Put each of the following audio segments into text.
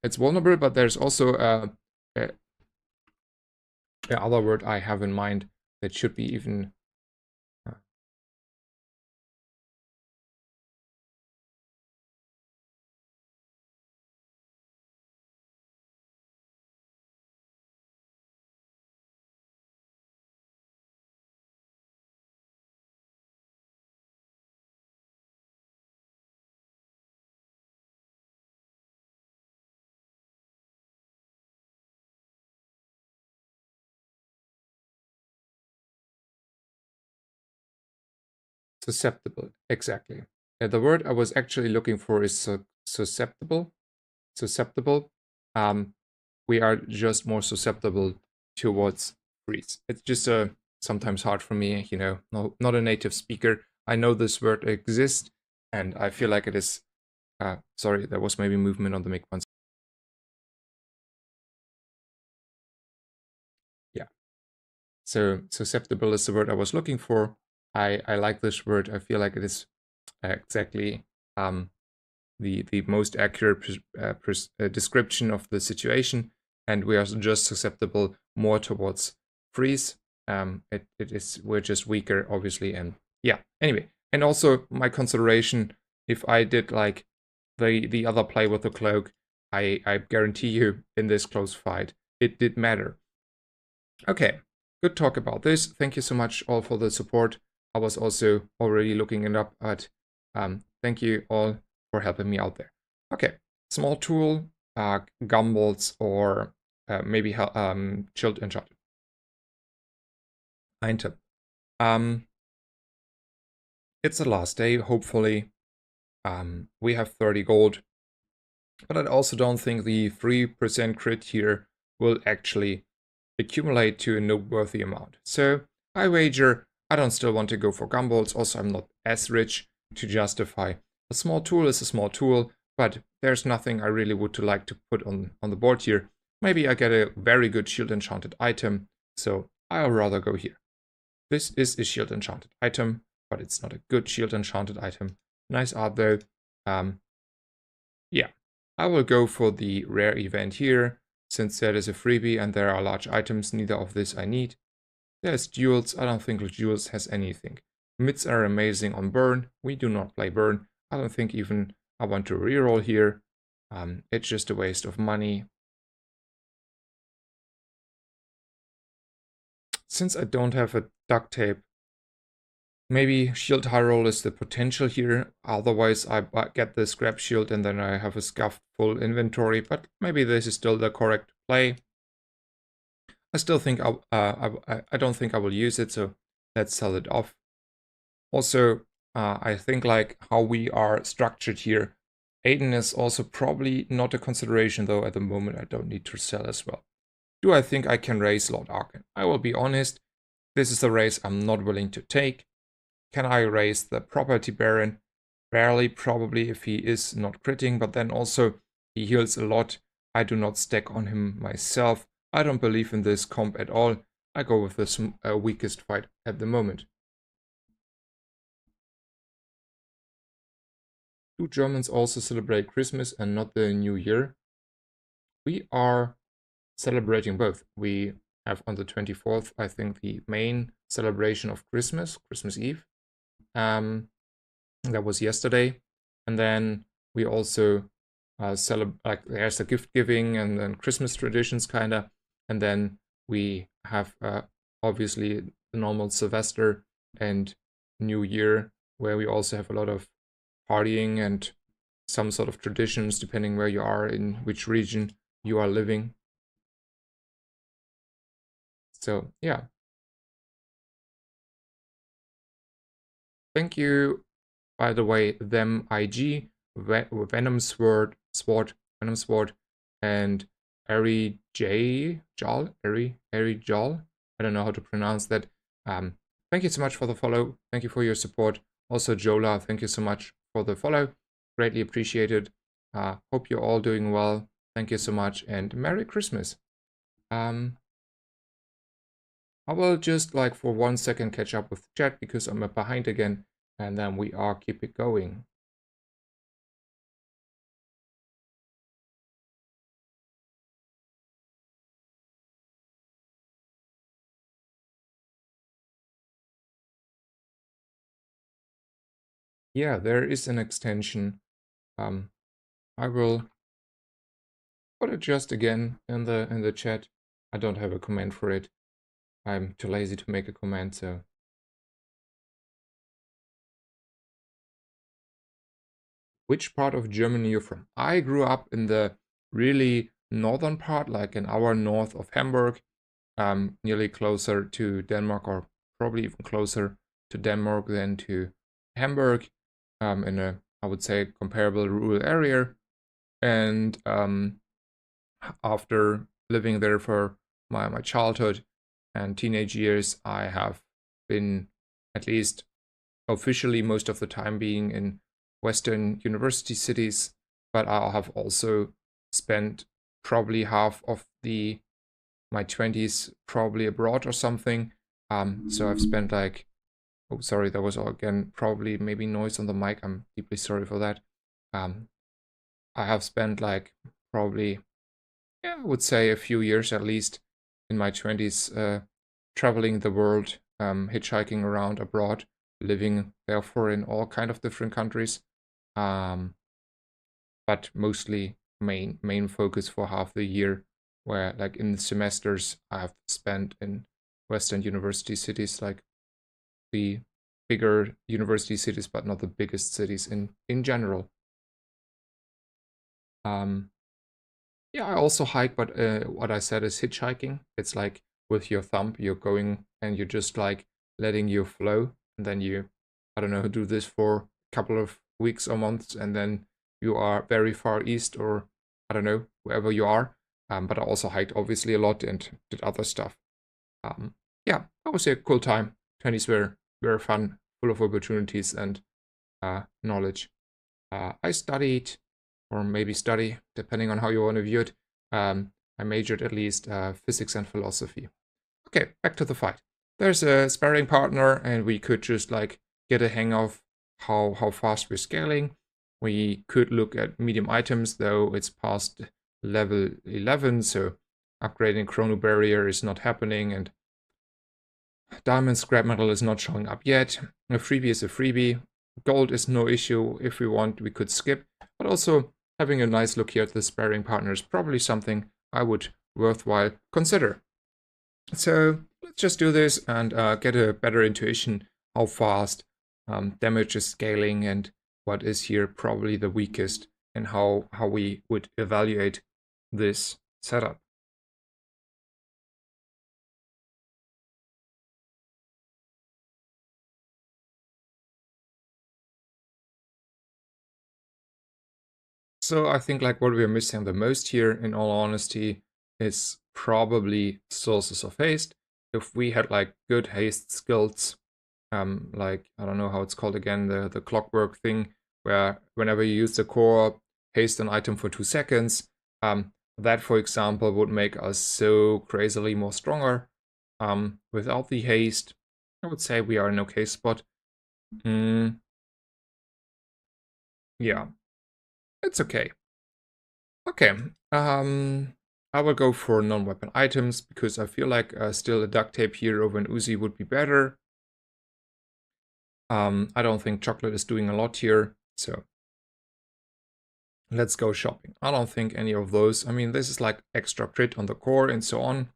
it's vulnerable, but there's also a other word I have in mind that should be even susceptible. Exactly. The word I was actually looking for is susceptible. Susceptible. Um, we are just more susceptible towards freeze. It's just sometimes hard for me, not a native speaker. I know this word exists, and I feel like it is. Sorry, there was maybe movement on the mic once. Yeah. So susceptible is the word I was looking for. I like this word. I feel like it is exactly the most accurate description of the situation, and we are just susceptible more towards freeze. We're just weaker, obviously, and yeah. Anyway, and also my consideration, if I did like the other play with the cloak, I guarantee you in this close fight it did matter. Okay, good talk about this. Thank you so much all for the support. I was also already looking it up, but thank you all for helping me out there. Okay, small tool, gumballs, or maybe chilled enchanted item. It's the last day, hopefully. We have 30 gold, but I also don't think the 3% crit here will actually accumulate to a noteworthy amount. So I wager I don't still want to go for gumballs. Also, I'm not as rich to justify. A small tool is a small tool, but there's nothing I really would like to put on the board here. Maybe I get a very good shield enchanted item, so I'll rather go here. This is a shield enchanted item, but it's not a good shield enchanted item. Nice art though. Yeah, I will go for the rare event here, since that is a freebie and there are large items, neither of this I need. There's duels, I don't think duels has anything. Mids are amazing on burn, we do not play burn. I don't think even I want to reroll here. It's just a waste of money. Since I don't have a duct tape, maybe shield high roll is the potential here. Otherwise I get the scrap shield and then I have a scuffed full inventory, but maybe this is still the correct play. I still think I don't think I will use it, so let's sell it off. Also, I think like how we are structured here, Aiden is also probably not a consideration, though at the moment I don't need to sell as well. Do I think I can raise Lord Arkan? I will be honest, this is a race I'm not willing to take. Can I raise the property baron? Barely, probably, if he is not critting, but then also he heals a lot. I do not stack on him myself. I don't believe in this comp at all. I go with the weakest fight at the moment. Do Germans also celebrate Christmas and not the New Year? We are celebrating both. We have on the 24th, I think, the main celebration of Christmas, Christmas Eve. That was yesterday. And then we also like there's the gift giving and then Christmas traditions kind of. And then we have obviously the normal Sylvester and New Year, where we also have a lot of partying and some sort of traditions depending where you are, in which region you are living. So yeah. Thank you, by the way, them IG, Venom Sword, Venom Sword, and Ari Jal. I don't know how to pronounce that. Thank you so much for the follow. Thank you for your support. Also, Jola, thank you so much for the follow. Greatly appreciated. Hope you're all doing well. Thank you so much, and Merry Christmas. I will just like for 1 second catch up with the chat because I'm behind again, and then we are keep it going. Yeah, there is an extension. I will put it just again in the chat. I don't have a command for it. I'm too lazy to make a command, so which part of Germany you're from? I grew up in the really northern part, like an hour north of Hamburg, nearly closer to Denmark, or probably even closer to Denmark than to Hamburg, in a, I would say, comparable rural area. And after living there for my childhood and teenage years, I have been, at least officially, most of the time being in Western university cities, but I have also spent probably half of my 20s probably abroad or something. So I've spent like, oh, sorry, that was again probably maybe noise on the mic. I'm deeply sorry for that. I have spent like probably, yeah, I would say a few years at least in my 20s traveling the world, hitchhiking around abroad, living therefore in all kind of different countries. But mostly main focus for half the year, where like in the semesters I've spent in Western university cities, like the bigger university cities, but not the biggest cities in general. Um, Yeah, I also hike, but what I said is hitchhiking. It's like with your thumb, you're going and you're just like letting you flow, and then you, I don't know, do this for a couple of weeks or months, and then you are very far east, or I don't know, wherever you are. But I also hiked obviously a lot and did other stuff. Yeah, that was a cool time. 20s were very fun, full of opportunities and knowledge. I studied, or maybe study, depending on how you want to view it. I majored at least physics and philosophy. Okay, back to the fight. There's a sparring partner, and we could just like get a hang of how fast we're scaling. We could look at medium items, though it's past level 11, so upgrading chrono barrier is not happening, and diamond scrap metal is not showing up yet. A freebie is a freebie. Gold is no issue. If we want, we could skip. But also, having a nice look here at the sparring partner is probably something I would worthwhile consider. So let's just do this and get a better intuition how fast damage is scaling and what is here probably the weakest, and how we would evaluate this setup. So I think like what we're missing the most here, in all honesty, is probably sources of haste. If we had like good haste skills, like I don't know how it's called again, the clockwork thing, where whenever you use the core, haste an item for 2 seconds, that for example would make us so crazily more stronger. Without the haste, I would say we are in okay spot. Yeah, it's okay. Okay, I will go for non-weapon items because I feel like still a duct tape here over an Uzi would be better. I don't think chocolate is doing a lot here, so let's go shopping. I don't think any of those. I mean, this is like extra crit on the core and so on,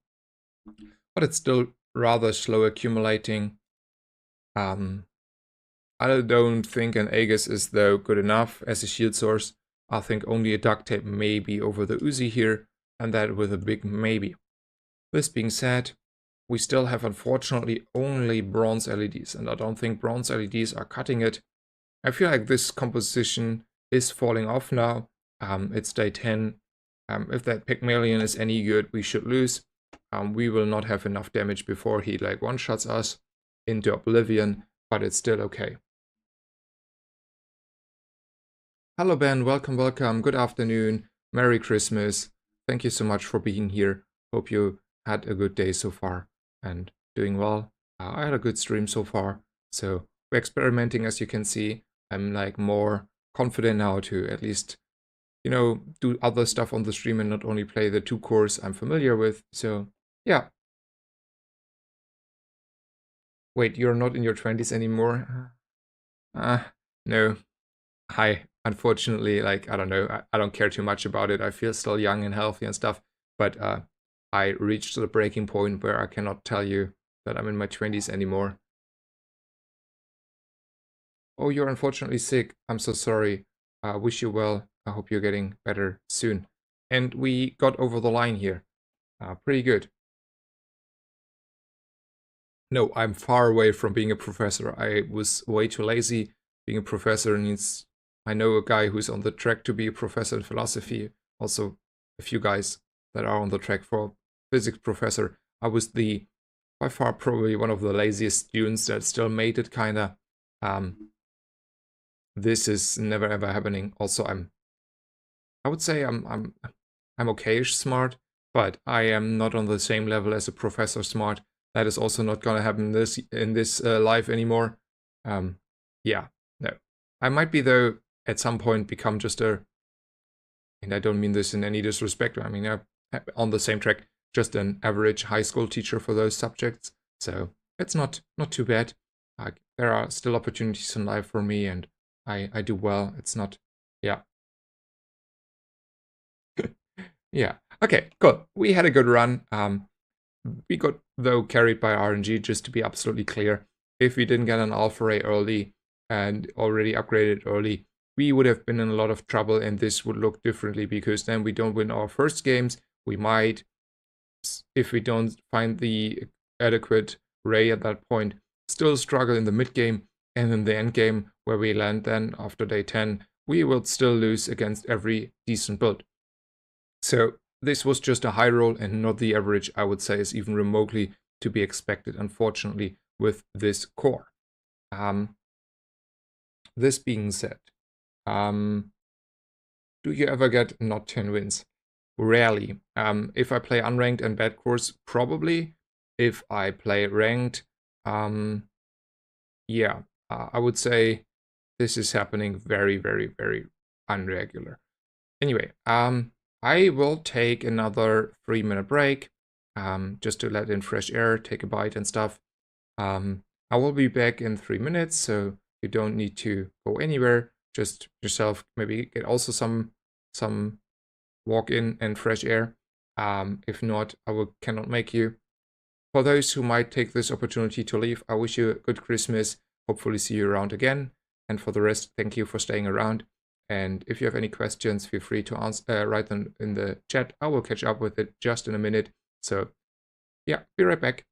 but it's still rather slow accumulating. I don't think an Aegis is though good enough as a shield source. I think only a duct tape may be over the Uzi here, and that with a big maybe. This being said, we still have unfortunately only bronze LEDs, and I don't think bronze LEDs are cutting it. I feel like this composition is falling off now. It's day 10. If that Pygmalion is any good, we should lose. We will not have enough damage before he like one-shots us into oblivion, but it's still okay. Hello Ben, welcome, welcome, good afternoon, Merry Christmas. Thank you so much for being here. Hope you had a good day so far and doing well. I had a good stream so far, so we're experimenting, as you can see. I'm like more confident now to at least, you know, do other stuff on the stream and not only play the 2 cores I'm familiar with. So yeah. Wait, you're not in your 20s anymore? No, I unfortunately, like, I don't know, I don't care too much about it. I feel still young and healthy and stuff, but I reached the breaking point where I cannot tell you that I'm in my 20s anymore. Oh, you're unfortunately sick. I'm so sorry. I wish you well. I hope you're getting better soon. And we got over the line here. Pretty good. No, I'm far away from being a professor. I was way too lazy. Being a professor needs. I know a guy who's on the track to be a professor in philosophy. Also, a few guys that are on the track for physics professor. I was the by far probably one of the laziest students that still made it. Kinda. This is never ever happening. Also, I would say I'm okayish smart, but I am not on the same level as a professor smart. That is also not gonna happen in this life anymore. Um, yeah, no. I might be though at some point become just a, and I don't mean this in any disrespect. I mean I'm on the same track, just an average high school teacher for those subjects. So it's not too bad. There are still opportunities in life for me, and I do well. It's not, yeah. Yeah. Okay, cool. We had a good run. We got, though, carried by RNG, just to be absolutely clear. If we didn't get an Alpha Ray early and already upgraded early, we would have been in a lot of trouble, and this would look differently because then we don't win our first games. We might, if we don't find the adequate Ray at that point, still struggle in the mid game, and in the end game, where we land then after day 10, we will still lose against every decent build. So this was just a high roll and not the average, I would say, is even remotely to be expected, unfortunately, with this core. Um, this being said, um, do you ever get not 10 wins? Rarely. If I play unranked and bad cores, probably. If I play ranked, um, yeah, I would say this is happening very, very, very unregular. Anyway, I will take another 3-minute break, just to let in fresh air, take a bite and stuff. I will be back in 3 minutes, so you don't need to go anywhere. Just yourself, maybe get also some walk in and fresh air. If not, cannot make you. For those who might take this opportunity to leave, I wish you a good Christmas. Hopefully see you around again. And for the rest, thank you for staying around. And if you have any questions, feel free to write them in the chat. I will catch up with it just in a minute. So yeah, be right back.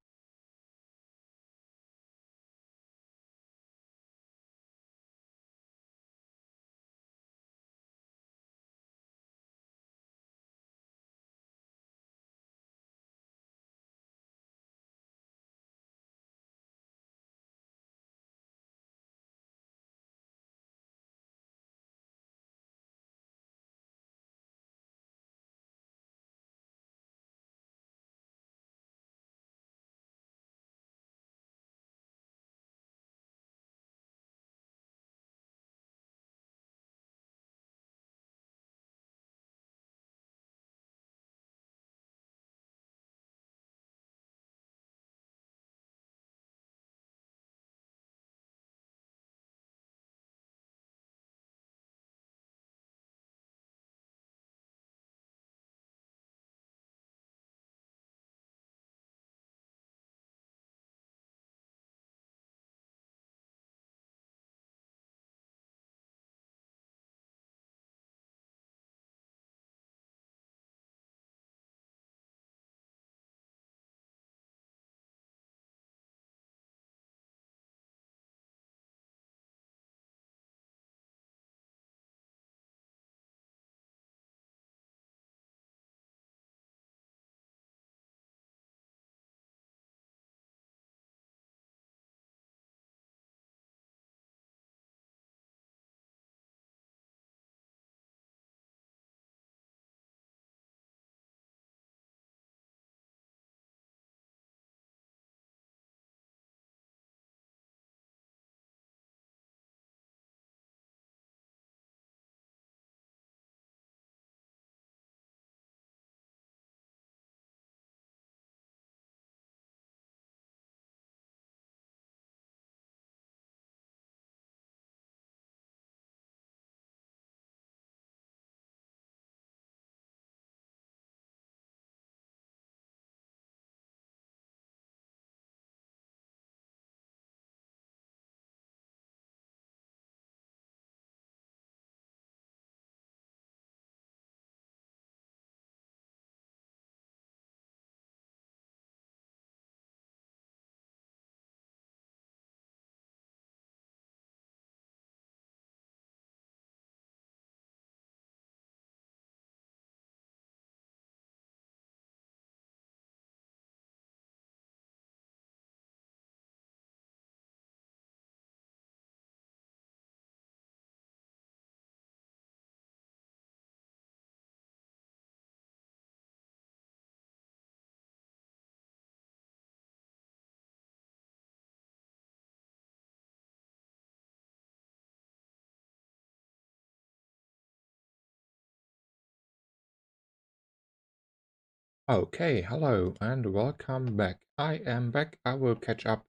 Okay, hello and welcome back. I am back. I will catch up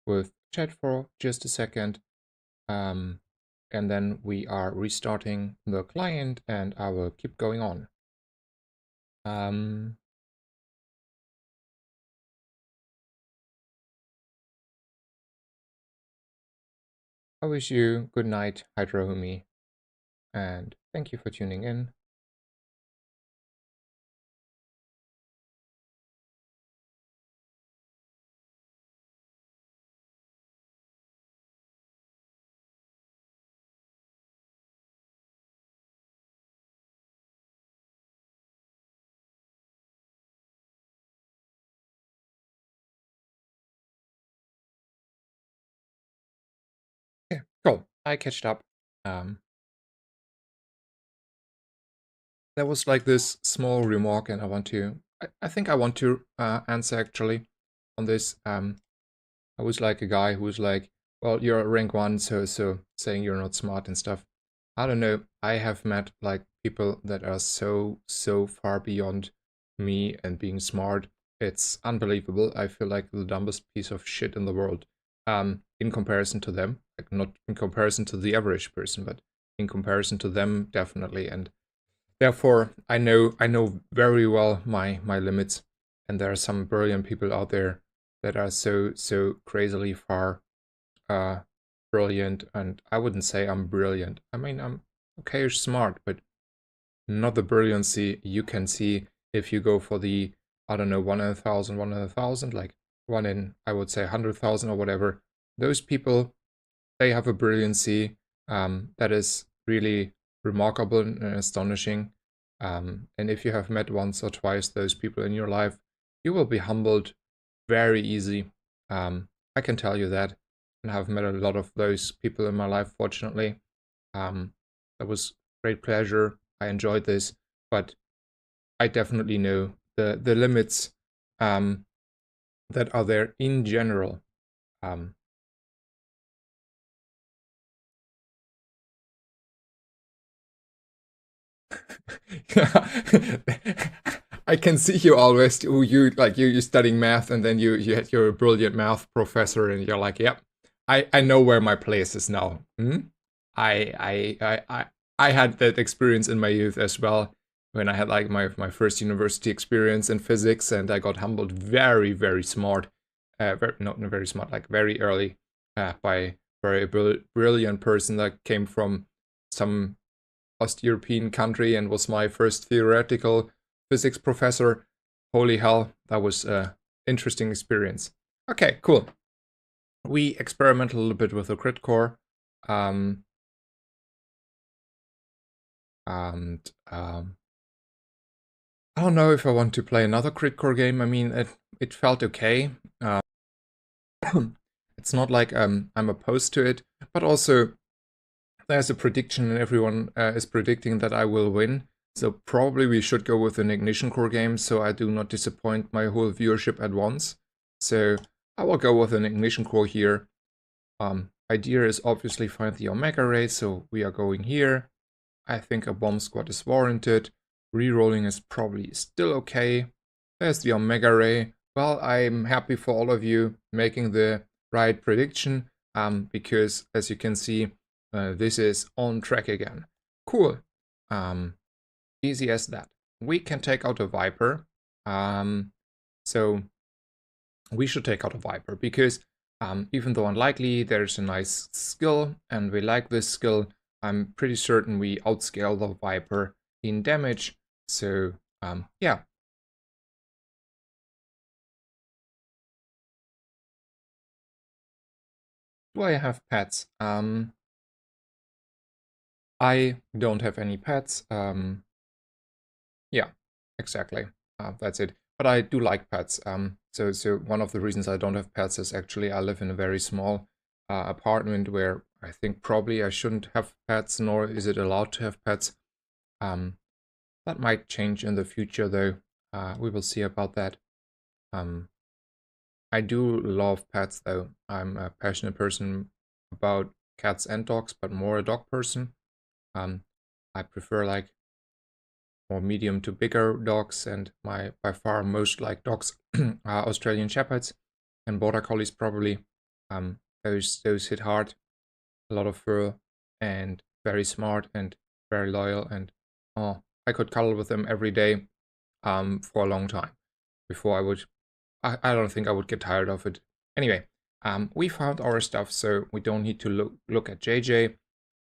with chat for just a second. Um, and then we are restarting the client and I will keep going on. Um, I wish you good night, Hydrohumi, and thank you for tuning in. Okay, cool. I catched up. Um, there was like this small remark, and I think I want to answer actually on this. I was like a guy who was like, well, you're rank 1, so saying you're not smart and stuff. I don't know. I have met like people that are so far beyond me and being smart. It's unbelievable. I feel like the dumbest piece of shit in the world. In comparison to them, like not in comparison to the average person, but in comparison to them, definitely. And therefore, I know very well my limits, and there are some brilliant people out there that are so crazily far uh brilliant. And I wouldn't say I'm brilliant. I mean, I'm okay-ish smart, but not the brilliancy you can see if you go for the, I don't know, 1 in 1,000, 1 in 1,000, like 1 in, I would say, 100,000 or whatever. Those people, they have a brilliancy that is really remarkable and astonishing. And if you have met once or twice those people in your life, you will be humbled very easy. I can tell you that, and have met a lot of those people in my life, fortunately. That was great pleasure. I enjoyed this, but I definitely know the limits um, that are there in general. Um, I can see you always. You like you're studying math, and then you had your brilliant math professor, and you're like, "Yep, I know where my place is now." Hmm? I I I I I had that experience in my youth as well, when I had like my first university experience in physics, and I got humbled very smart, not very smart, like very early, by very brilliant person that came from some West European country and was my first theoretical physics professor. Holy hell, that was an interesting experience. Okay, cool. We experiment a little bit with the crit core. Um, and I don't know if I want to play another crit core game. I mean, it felt okay. It's not like I'm opposed to it, but also there's a prediction and everyone is predicting that I will win. So probably we should go with an Ignition Core game so I do not disappoint my whole viewership at once. So I will go with an Ignition Core here. Idea is obviously find the Omega Ray, so we are going here. I think a bomb squad is warranted. Rerolling is probably still okay. There's the Omega Ray. Well, I'm happy for all of you making the right prediction, because as you can see, this is on track again. Cool. Easy as that. We can take out a Viper. So we should take out a Viper because even though unlikely, there's a nice skill and we like this skill. I'm pretty certain we outscale the Viper in damage. So yeah. Do I have pets? I don't have any pets. Yeah, exactly. That's it. But I do like pets. So one of the reasons I don't have pets is actually I live in a very small apartment where I think probably I shouldn't have pets, nor is it allowed to have pets. Um, that might change in the future, though. We will see about that. Um, I do love pets, though. I'm a passionate person about cats and dogs, but more a dog person. I prefer like or medium to bigger dogs, and my by far most liked dogs are Australian Shepherds and Border Collies probably. Those hit hard, a lot of fur, and very smart and very loyal, and oh, I could cuddle with them every day for a long time before I don't think I would get tired of it. Anyway, we found our stuff, so we don't need to look at JJ.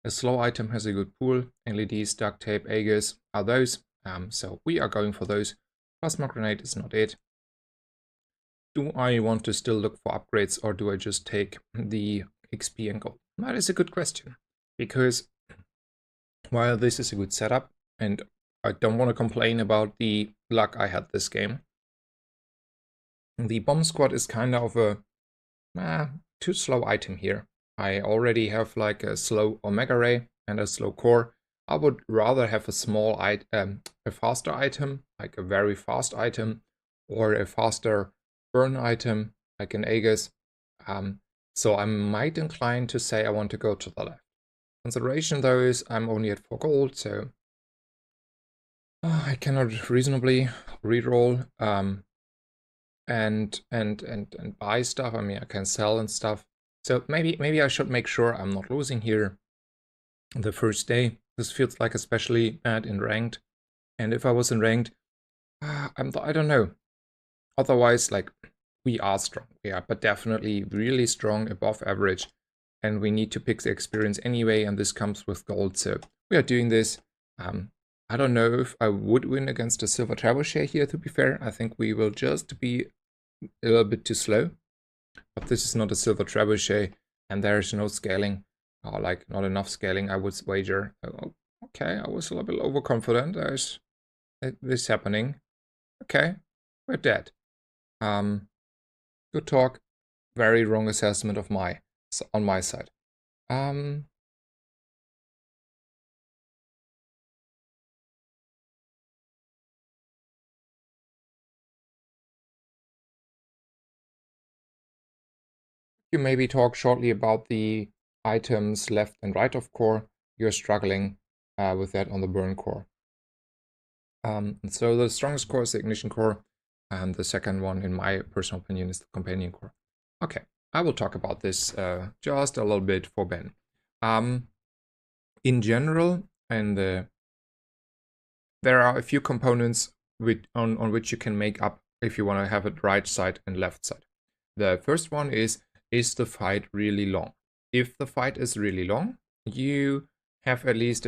A slow item has a good pool. LEDs, duct tape, Aegis are those. So we are going for those. Plasma grenade is not it. Do I want to still look for upgrades, or do I just take the XP and gold? That is a good question, because while this is a good setup, and I don't want to complain about the luck I had this game, the bomb squad is kind of a too slow item here. I already have like a slow Omega Ray and a slow core. I would rather have a small item, a faster item, like a very fast item, or a faster burn item, like an Aegis. So I might incline to say I want to go to the left. Consideration though is I'm only at 4 gold, so I cannot reasonably reroll and buy stuff. I mean, I can sell and stuff. So maybe I should make sure I'm not losing here the first day. This feels like especially bad in ranked. And if I was in ranked, I don't know. Otherwise, like, we are strong. We are, but definitely really strong, above average. And we need to pick the experience anyway, and this comes with gold. So we are doing this. I don't know if I would win against a silver trebuchet here, to be fair. I think we will just be a little bit too slow. But this is not a silver trebuchet, and there is no scaling, or like not enough scaling, I would wager. Oh, okay, I was a little bit overconfident. There's this happening. Okay, we're dead. Good talk. Very wrong assessment of on my side. You maybe talk shortly about the items left and right of core. You're struggling with that on the burn core. So the strongest core is the ignition core, and the second one, in my personal opinion, is the companion core. Okay, I will talk about this just a little bit for Ben. In general, and there are a few components on which you can make up if you want to have it right side and left side. The first one is the fight really long? If the fight is really long, you have at least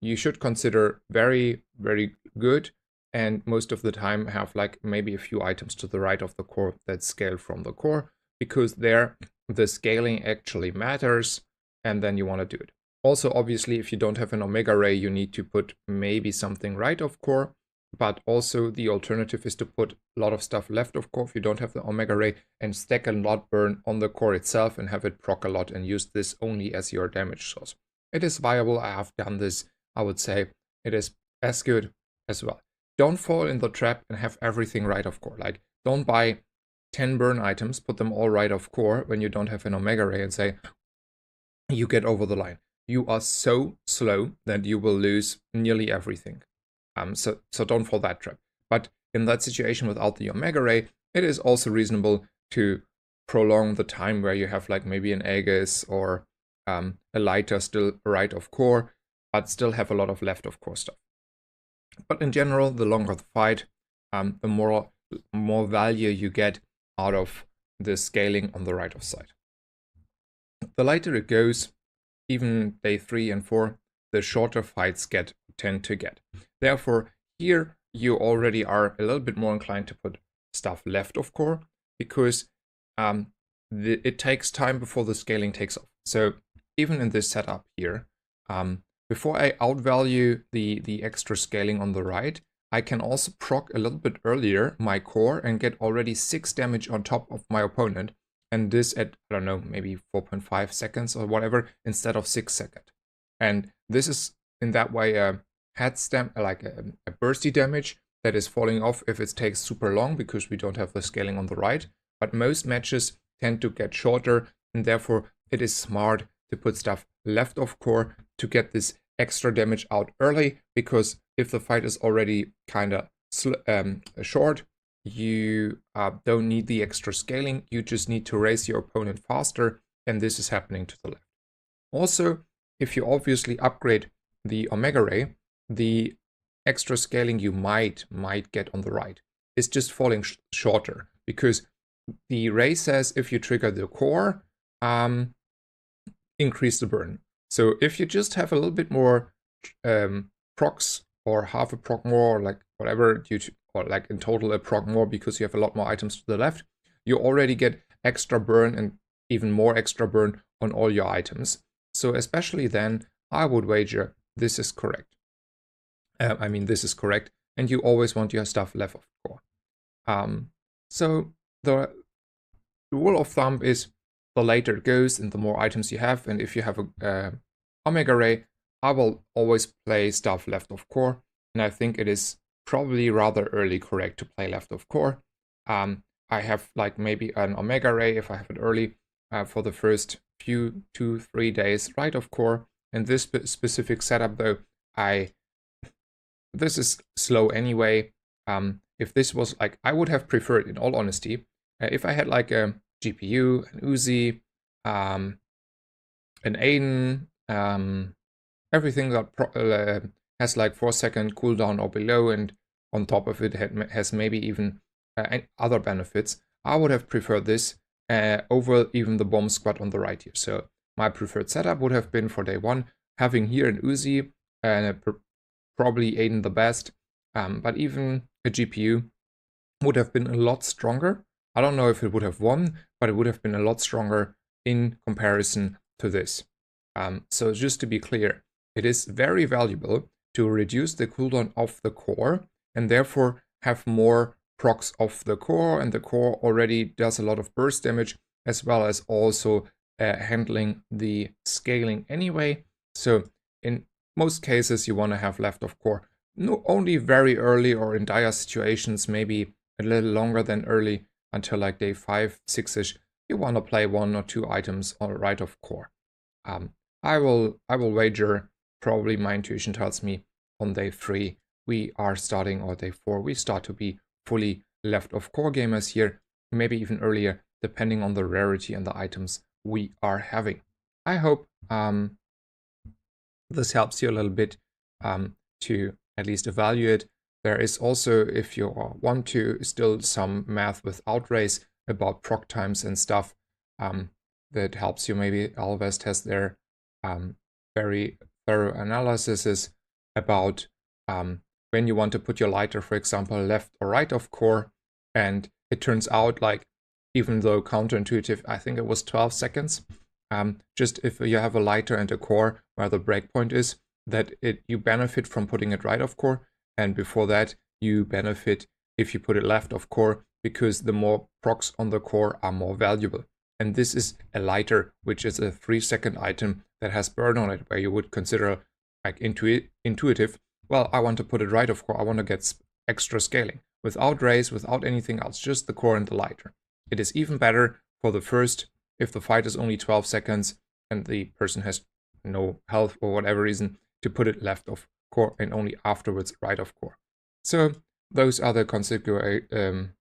you should consider very, very good, and most of the time have like maybe a few items to the right of the core that scale from the core, because there the scaling actually matters, and then you want to do it. Also, obviously, if you don't have an Omega Ray, you need to put maybe something right of core, but also the alternative is to put a lot of stuff left of core if you don't have the Omega Ray, and stack a lot burn on the core itself and have it proc a lot and use this only as your damage source. It is viable. I have done this. I would say it is as good as well. Don't fall in the trap and have everything right of core. Like, don't buy 10 burn items, put them all right of core when you don't have an Omega Ray and say you get over the line. You are so slow that you will lose nearly everything. So don't fall that trap. But in that situation without the Omega Ray, it is also reasonable to prolong the time where you have like maybe an Aegis or a lighter still right of core, but still have a lot of left of core stuff. But in general, the longer the fight, the more value you get out of the scaling on the right of side. The lighter it goes, even day 3 and 4, the shorter fights tend to get. Therefore, here you already are a little bit more inclined to put stuff left of core, because it takes time before the scaling takes off. So even in this setup here, before I outvalue the extra scaling on the right, I can also proc a little bit earlier my core and get already 6 damage on top of my opponent. And this at, I don't know, maybe 4.5 seconds or whatever, instead of 6 seconds. And this is in that way a head stamp, like a bursty damage that is falling off if it takes super long, because we don't have the scaling on the right. But most matches tend to get shorter, and therefore it is smart to put stuff left of core to get this extra damage out early, because if the fight is already kind of short, you don't need the extra scaling. You just need to raise your opponent faster, and this is happening to the left. Also, if you obviously upgrade the Omega Ray, the extra scaling you might get on the right is just falling shorter, because the ray says if you trigger the core, increase the burn. So if you just have a little bit more procs, or half a proc more, or like whatever, or like in total a proc more because you have a lot more items to the left, you already get extra burn and even more extra burn on all your items. So especially then, I would wager this is correct. This is correct, and you always want your stuff left of core. So the rule of thumb is the later it goes and the more items you have, and if you have a Omega Ray, I will always play stuff left of core, and I think it is probably rather early correct to play left of core. I have like maybe an Omega Ray if I have it early for the first few 2-3 days right of core. In this specific setup though, this is slow anyway. If this was like, I would have preferred, in all honesty, if I had like a GPU, an Uzi, an Aiden, everything that has like 4-second cooldown or below, and on top of it has maybe even other benefits, I would have preferred this over even the bomb squad on the right here. So my preferred setup would have been for day one, having here an Uzi, and probably Aiden the best, but even a GPU would have been a lot stronger. I don't know if it would have won, but it would have been a lot stronger in comparison to this. So just to be clear, it is very valuable to reduce the cooldown of the core and therefore have more procs of the core, and the core already does a lot of burst damage, as well as also handling the scaling anyway. So in most cases you want to have left of core. No, only very early or in dire situations, maybe a little longer than early, until like day 5, 6-ish, you want to play 1 or 2 items on right of core. I will wager, probably my intuition tells me, on day 3 we are starting, or day 4 we start to be fully left of core gamers here, maybe even earlier, depending on the rarity and the items we are having. I hope this helps you a little bit to at least evaluate. There is also, if you want to, still some math with outrace about proc times and stuff that helps you. Maybe Alvest has their very thorough analysis about when you want to put your lighter, for example, left or right of core, and it turns out, like, even though counterintuitive, I think it was 12 seconds, just if you have a lighter and a core where the breakpoint is, that you benefit from putting it right of core, and before that you benefit if you put it left of core, because the more procs on the core are more valuable. And this is a lighter, which is a 3-second item that has burn on it, where you would consider like intuitive, well, I want to put it right of core, I want to get extra scaling without raise, without anything else, just the core and the lighter. It is even better for the first, if the fight is only 12 seconds and the person has no health for whatever reason, to put it left of core and only afterwards right of core. So those are the configuration.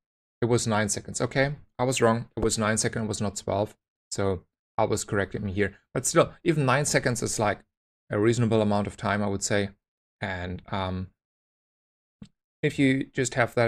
It was 9 seconds. Okay, I was wrong. It was 9 seconds, it was not 12. So I was correcting me here. But still, even 9 seconds is like a reasonable amount of time, I would say. And if you just have that